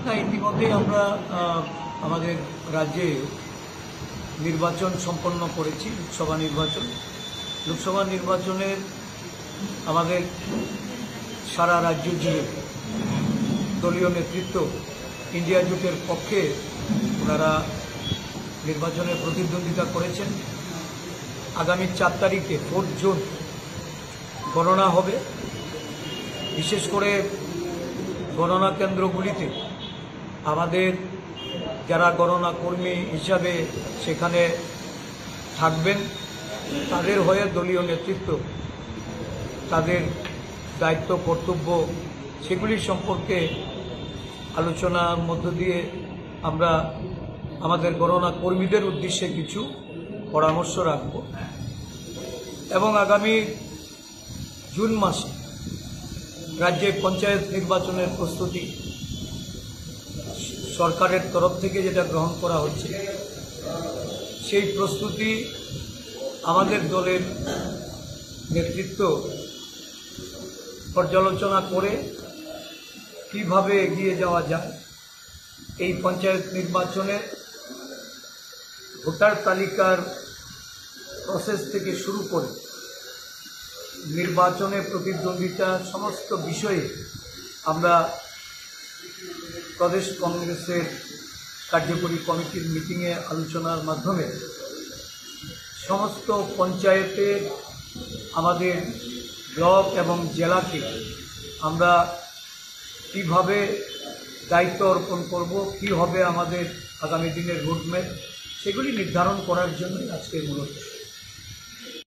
না, ইতিমধ্যেই আমরা আমাদের রাজ্যে নির্বাচন সম্পন্ন করেছি, লোকসভা নির্বাচনের আমাদের সারা রাজ্য জুড়ে দলীয় নেতৃত্ব ইন্ডিয়া জোটের পক্ষে ওনারা নির্বাচনে প্রতিদ্বন্দ্বিতা করেছেন। আগামী 4 তারিখে 4 জুন গণনা হবে। বিশেষ করে গণনা কেন্দ্রগুলিতে আমাদের যারা গণনা কর্মী হিসাবে সেখানে থাকবেন তাদের হয়ে দলীয় নেতৃত্ব তাদের দায়িত্ব কর্তব্য সেগুলি সম্পর্কে আলোচনার মধ্য দিয়ে আমরা আমাদের গণনা কর্মীদের উদ্দেশ্যে কিছু পরামর্শ রাখব এবং আগামী জুন মাসে রাজ্যে পঞ্চায়েত নির্বাচনের প্রস্তুতি সরকারের তরফ থেকে যেটা গ্রহণ করা হচ্ছে সেই প্রস্তুতি আমাদের দলের নেতৃত্ব পর্যালোচনা করে কিভাবে এগিয়ে যাওয়া যায়। এই পঞ্চায়েত নির্বাচনে ভোটার তালিকার প্রসেস থেকে শুরু করে নির্বাচনে প্রতিদ্বন্দ্বিতা সমস্ত বিষয়ে আমরা প্রদেশ কংগ্রেসের কার্যকরী কমিটির মিটিংয়ে আলোচনার মাধ্যমে সমস্ত পঞ্চায়েতে আমাদের ব্লক এবং জেলাকে আমরা কিভাবে দায়িত্ব অর্পণ করব, কী হবে আমাদের আগামী দিনের রোডম্যাপ, সেগুলি নির্ধারণ করার জন্য আজকের মূলত